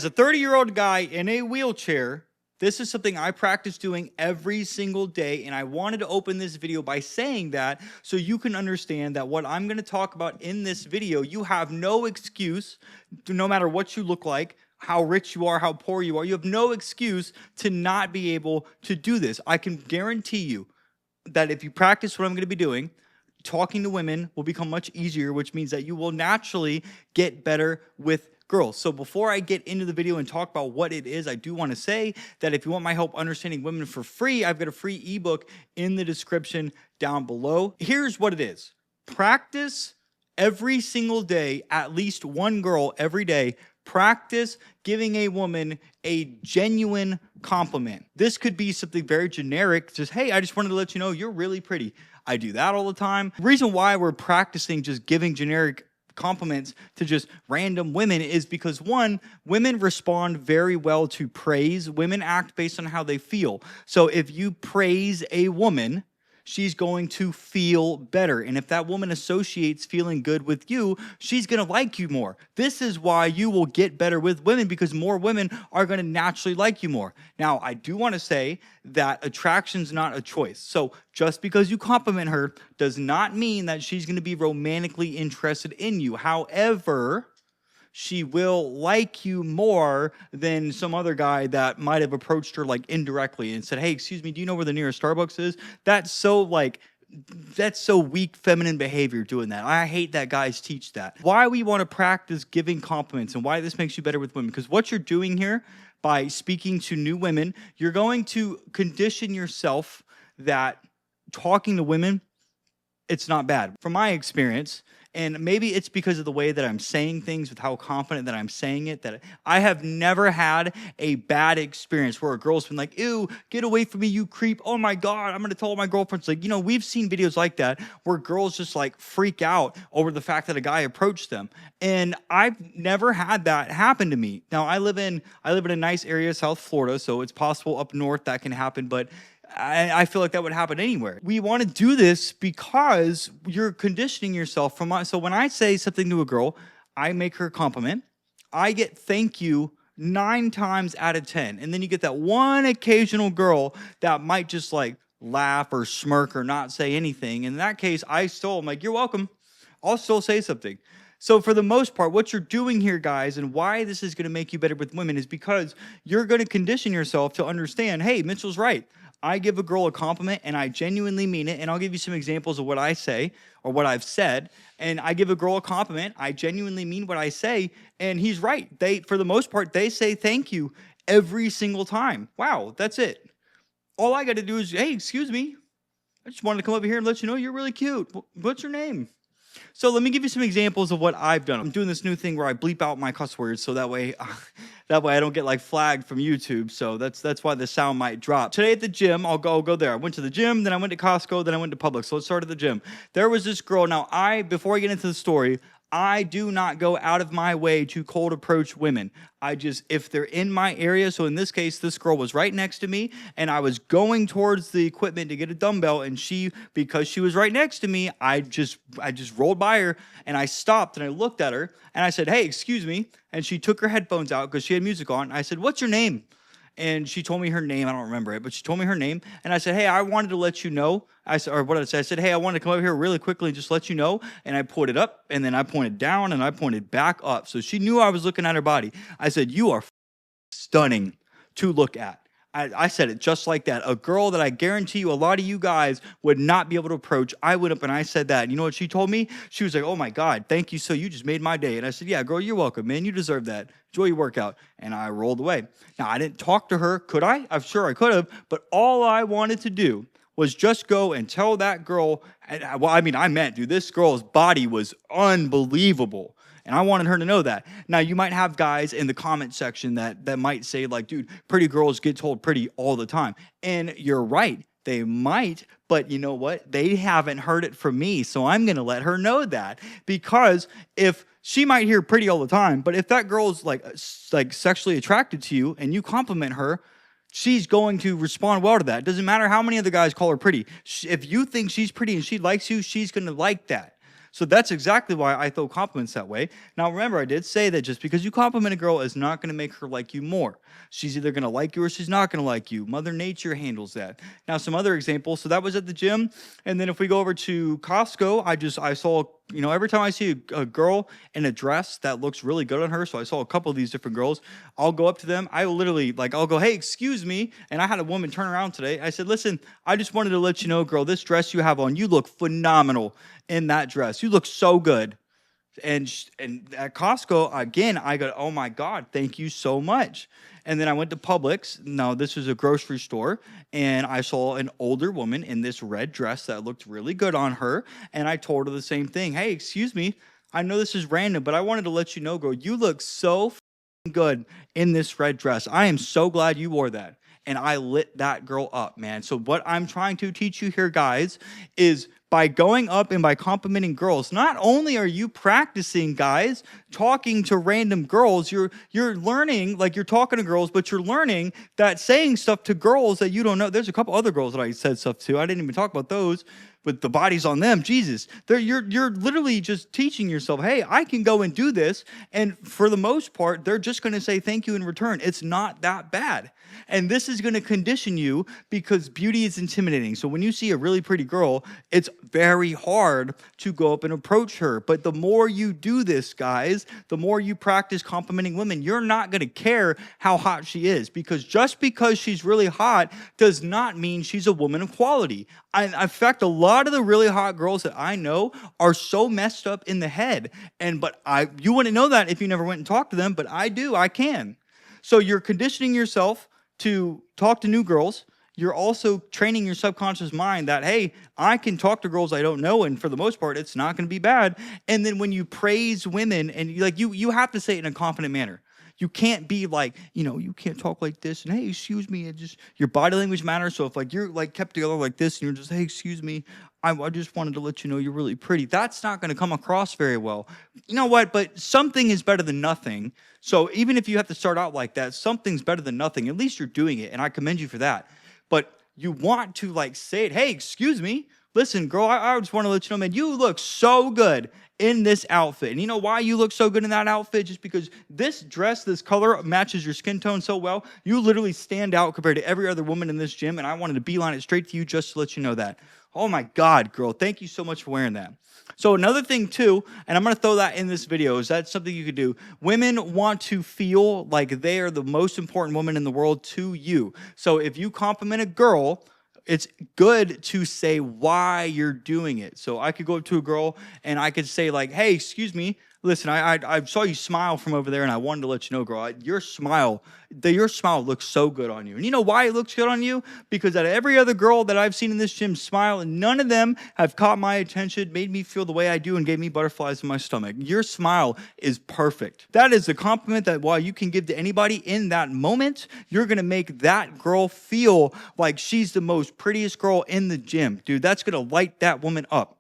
As a 30-year-old guy in a wheelchair, this is something I practice doing every single day, and I wanted to open this video by saying that so you can understand that what I'm going to talk about in this video, you have no excuse, no matter what you look like, how rich you are, how poor you are, you have no excuse to not be able to do this. I can guarantee you that if you practice what I'm going to be doing, talking to women will become much easier, which means that you will naturally get better with girls. So before I get into the video and talk about what it is, I do want to say that if you want my help understanding women for free, I've got a free ebook in the description down below. Here's what it is. Practice every single day, at least one girl every day. Practice giving a woman a genuine compliment. This could be something very generic, just, hey, I just wanted to let you know you're really pretty. I do that all the time. The reason why we're practicing just giving generic compliments to just random women is because, one, women respond very well to praise. Women act based on how they feel. So if you praise a woman, she's going to feel better. And if that woman associates feeling good with you, she's going to like you more. This is why you will get better with women, because more women are going to naturally like you more. Now, I do want to say that attraction's not a choice. So just because you compliment her does not mean that she's going to be romantically interested in you. However, she will like you more than some other guy that might have approached her like indirectly and said, hey, excuse me, do you know where the nearest Starbucks is? That's so weak feminine behavior doing that. I hate that guys teach that. Why we want to practice giving compliments and why this makes you better with women, because what you're doing here by speaking to new women, you're going to condition yourself that talking to women, it's not bad. From my experience, and maybe it's because of the way that I'm saying things, with how confident that I'm saying it, that I have never had a bad experience where a girl's been like, ew, get away from me, you creep. Oh my God, I'm going to tell all my girlfriends. Like, we've seen videos like that where girls just like freak out over the fact that a guy approached them. And I've never had that happen to me. Now, I live in a nice area, South Florida, so it's possible up north that can happen, but I feel like that would happen anywhere. We want to do this because you're conditioning yourself so when I say something to a girl, I make her a compliment. I get thank you 9 times out of 10. And then you get that one occasional girl that might just like laugh or smirk or not say anything. In that case, I'm like, you're welcome. I'll still say something. So for the most part, what you're doing here, guys, and why this is going to make you better with women is because you're going to condition yourself to understand, hey, Mitchell's right. I give a girl a compliment and I genuinely mean it. And I'll give you some examples of what I say or what I've said. And I give a girl a compliment. I genuinely mean what I say. And he's right. For the most part, they say thank you every single time. Wow, that's it. All I got to do is, hey, excuse me. I just wanted to come over here and let you know you're really cute. What's your name? So let me give you some examples of what I've done. I'm doing this new thing where I bleep out my cuss words so that way I don't get like flagged from YouTube. So that's why the sound might drop. Today at the gym, I'll go there. I went to the gym, then I went to Costco, then I went to Publix. So let's start at the gym. There was this girl. Now, before I get into the story, I do not go out of my way to cold approach women. If they're in my area, so in this case, this girl was right next to me, and I was going towards the equipment to get a dumbbell, and because she was right next to me, I just rolled by her, and I stopped, and I looked at her, and I said, hey, excuse me, and she took her headphones out because she had music on. I said, what's your name? And she told me her name. I don't remember it, but she told me her name. And I said, hey, I wanted to let you know. I said, hey, I wanted to come over here really quickly and just let you know. And I pulled it up, and then I pointed down, and I pointed back up. So she knew I was looking at her body. I said, you are stunning to look at. I said it just like that. A girl that I guarantee you a lot of you guys would not be able to approach. I went up and I said that. And you know what she told me? She was like, oh my God, thank you. So you just made my day. And I said, yeah, girl, you're welcome, man. You deserve that. Enjoy your workout. And I rolled away. Now, I didn't talk to her. Could I? I'm sure I could have. But all I wanted to do was just go and tell that girl. Dude, this girl's body was unbelievable. And I wanted her to know that. Now, you might have guys in the comment section that might say, like, dude, pretty girls get told pretty all the time. And you're right. They might, but you know what? They haven't heard it from me. So I'm going to let her know that. Because if she might hear pretty all the time, but if that girl's like sexually attracted to you and you compliment her, she's going to respond well to that. It doesn't matter how many other guys call her pretty. If you think she's pretty and she likes you, she's going to like that. So that's exactly why I throw compliments that way. Now, remember, I did say that just because you compliment a girl is not going to make her like you more. She's either going to like you or she's not going to like you. Mother Nature handles that. Now, some other examples. So that was at the gym. And then if we go over to Costco, I saw, every time I see a girl in a dress that looks really good on her, so I saw a couple of these different girls, I'll go up to them. I will literally, I'll go, hey, excuse me. And I had a woman turn around today. I said, listen, I just wanted to let you know, girl, this dress you have on, you look phenomenal in that dress. You look so good. And at Costco, again, I go, oh my God, thank you so much. And then I went to Publix. Now, this was a grocery store, and I saw an older woman in this red dress that looked really good on her. And I told her the same thing. Hey, excuse me, I know this is random, but I wanted to let you know, girl, you look so good in this red dress. I am so glad you wore that. And I lit that girl up, man. So what I'm trying to teach you here, guys, is by going up and by complimenting girls, not only are you practicing, guys, talking to random girls, you're learning, like you're talking to girls, but you're learning that saying stuff to girls that you don't know. There's a couple other girls that I said stuff to. I didn't even talk about those, but the body's on them. Jesus, you're literally just teaching yourself, hey, I can go and do this. And for the most part, they're just going to say thank you in return. It's not that bad. And this is going to condition you because beauty is intimidating. So when you see a really pretty girl, it's very hard to go up and approach her. But the more you do this, guys, the more you practice complimenting women, you're not going to care how hot she is, because just because she's really hot does not mean she's a woman of quality. In fact, a lot of the really hot girls that I know are so messed up in the head. But you wouldn't know that if you never went and talked to them, but I do, I can. So you're conditioning yourself to talk to new girls. You're also training your subconscious mind that, hey, I can talk to girls I don't know, and for the most part, it's not going to be bad. And then when you praise women, and you have to say it in a confident manner. You can't be like, you can't talk like this, and hey, excuse me, and just your body language matters. So if you're kept together like this, and you're just, hey, excuse me, I just wanted to let you know you're really pretty, that's not going to come across very well. You know what? But something is better than nothing. So even if you have to start out like that, something's better than nothing. At least you're doing it, and I commend you for that. But you want to say it, hey, excuse me, listen, girl, I just want to let you know, man, you look so good in this outfit. And you know why you look so good in that outfit? Just because this dress, this color matches your skin tone so well. You literally stand out compared to every other woman in this gym, and I wanted to beeline it straight to you just to let you know that. Oh my God, girl, thank you so much for wearing that. So another thing too, and I'm going to throw that in this video, is that something you could do. Women want to feel like they are the most important woman in the world to you. So if you compliment a girl, it's good to say why you're doing it. So I could go up to a girl and I could say like, hey, excuse me, listen, I saw you smile from over there, and I wanted to let you know, girl, your smile looks so good on you. And you know why it looks good on you? Because out of every other girl that I've seen in this gym smile, none of them have caught my attention, made me feel the way I do, and gave me butterflies in my stomach. Your smile is perfect. That is a compliment that while you can give to anybody in that moment, you're going to make that girl feel like she's the most prettiest girl in the gym. Dude, that's going to light that woman up.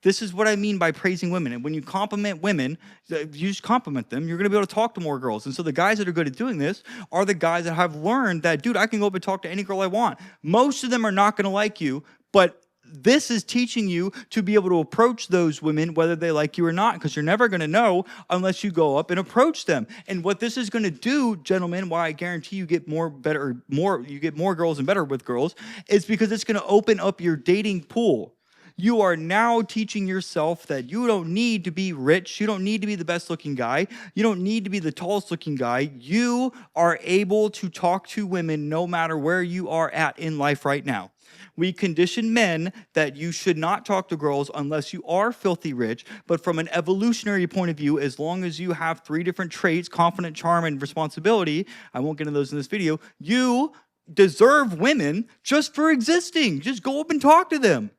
This is what I mean by praising women. And when you compliment women, you just compliment them, you're going to be able to talk to more girls. And so the guys that are good at doing this are the guys that have learned that, dude, I can go up and talk to any girl I want. Most of them are not going to like you, but this is teaching you to be able to approach those women, whether they like you or not, because you're never going to know unless you go up and approach them. And what this is going to do, gentlemen, why I guarantee you get more girls and better with girls, is because it's going to open up your dating pool. You are now teaching yourself that you don't need to be rich. You don't need to be the best looking guy. You don't need to be the tallest looking guy. You are able to talk to women no matter where you are at in life right now. We condition men that you should not talk to girls unless you are filthy rich. But from an evolutionary point of view, as long as you have 3 different traits, confident, charm, and responsibility, I won't get into those in this video, you deserve women just for existing. Just go up and talk to them.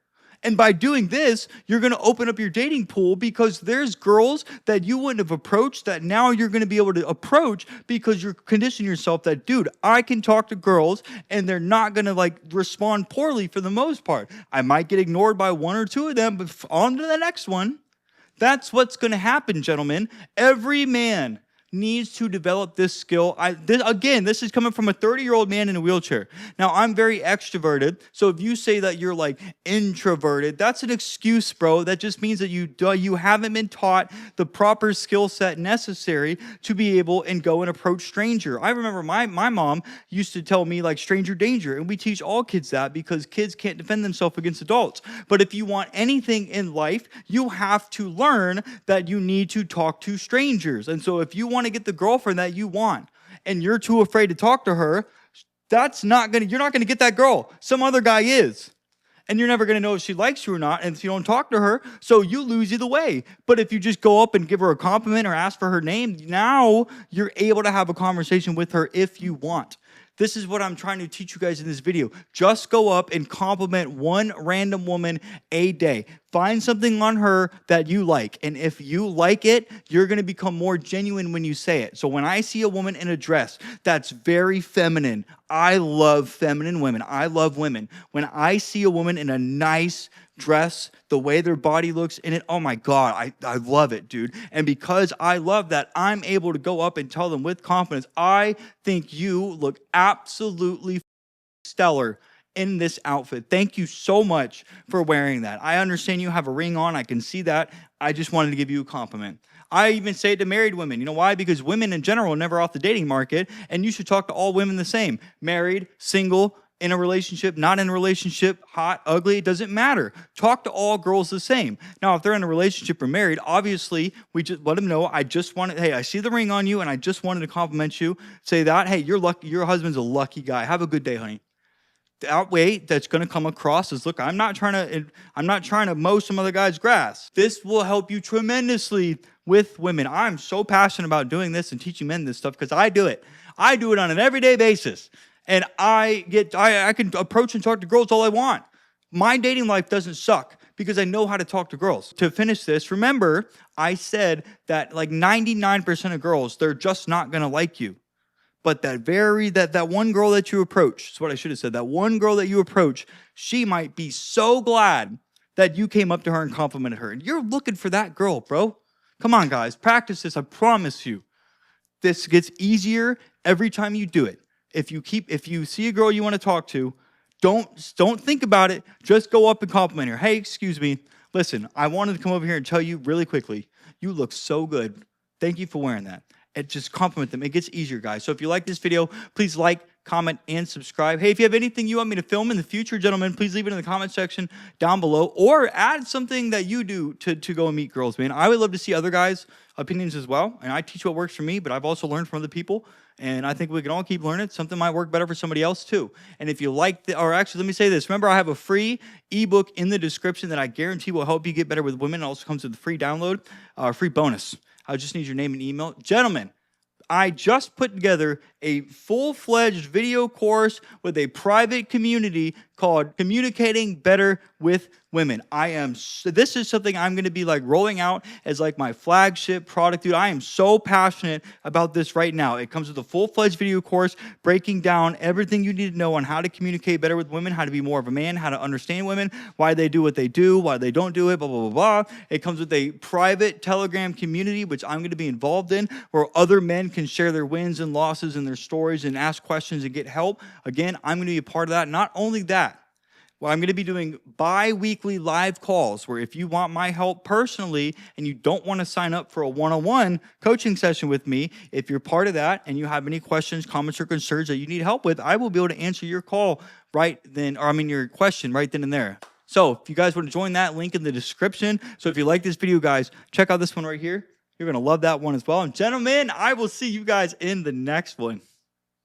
And by doing this, you're going to open up your dating pool, because there's girls that you wouldn't have approached that now you're going to be able to approach, because you're conditioning yourself that, dude, I can talk to girls and they're not going to respond poorly for the most part. I might get ignored by 1 or 2 of them, but on to the next one. That's what's going to happen, gentlemen. Every man needs to develop this skill. This is coming from a 30-year-old man in a wheelchair. Now, I'm very extroverted, so if you say that you're like introverted, that's an excuse, bro. That just means that you haven't been taught the proper skill set necessary to be able and go and approach stranger. I remember my mom used to tell me like stranger danger, and we teach all kids that because kids can't defend themselves against adults. But if you want anything in life, you have to learn that you need to talk to strangers. And so if you want to get the girlfriend that you want and you're too afraid to talk to her, you're not going to get that girl. Some other guy is. And you're never going to know if she likes you or not, and if you don't talk to her, so you lose either way. But if you just go up and give her a compliment or ask for her name, now you're able to have a conversation with her if you want. This is what I'm trying to teach you guys in this video. Just go up and compliment one random woman a day. Find something on her that you like. And if you like it, you're going to become more genuine when you say it. So when I see a woman in a dress that's very feminine, I love feminine women. I love women. When I see a woman in a nice dress, the way their body looks in it, oh my God, I love it, dude. And because I love that, I'm able to go up and tell them with confidence, I think you look absolutely stellar in this outfit. Thank you so much for wearing that. I understand you have a ring on. I can see that. I just wanted to give you a compliment. I even say it to married women. You know why? Because women in general are never off the dating market, and you should talk to all women the same. Married, single, in a relationship, not in a relationship, hot, ugly, it doesn't matter. Talk to all girls the same. Now, if they're in a relationship or married, obviously, we just let them know, hey, I see the ring on you, and I just wanted to compliment you. Say that, hey, you're lucky. Your husband's a lucky guy. Have a good day, honey. That way, that's going to come across as, look, I'm not trying to mow some other guy's grass. This will help you tremendously with women. I'm so passionate about doing this and teaching men this stuff because I do it. I do it on an everyday basis. And I can approach and talk to girls all I want. My dating life doesn't suck because I know how to talk to girls. To finish this, remember, I said that like 99% of girls, they're just not going to like you. But that one girl that you approach, that's what I should have said, that one girl that you approach, she might be so glad that you came up to her and complimented her. And you're looking for that girl, bro. Come on, guys. Practice this. I promise you. This gets easier every time you do it. If you see a girl you want to talk to, don't think about it. Just go up and compliment her. Hey, excuse me. Listen, I wanted to come over here and tell you really quickly, you look so good. Thank you for wearing that. And just compliment them. It gets easier, guys. So if you like this video, please like, comment, and subscribe. Hey, if you have anything you want me to film in the future, gentlemen, please leave it in the comment section down below, or add something that you do to go and meet girls, man. I would love to see other guys' opinions as well. And I teach what works for me, but I've also learned from other people. And I think we can all keep learning. Something might work better for somebody else too. And if you like, or actually, let me say this. Remember, I have a free ebook in the description that I guarantee will help you get better with women. It also comes with a free download, free bonus. I just need your name and email. Gentlemen, I just put together a full-fledged video course with a private community called Communicating Better with Women. This is something I'm going to be like rolling out as like my flagship product, dude. I am so passionate about this right now. It comes with a full-fledged video course breaking down everything you need to know on how to communicate better with women, how to be more of a man, how to understand women, why they do what they do, why they don't do it, blah, blah, blah, blah. It comes with a private Telegram community, which I'm going to be involved in, where other men can share their wins and losses and their stories and ask questions and get help. Again, I'm going to be a part of that. Not only that, well, I'm going to be doing bi-weekly live calls where if you want my help personally and you don't want to sign up for a one-on-one coaching session with me, if you're part of that and you have any questions, comments, or concerns that you need help with, I will be able to answer your call your question right then and there. So if you guys want to join that, link in the description. So if you like this video, guys, check out this one right here. You're going to love that one as well. And gentlemen, I will see you guys in the next one.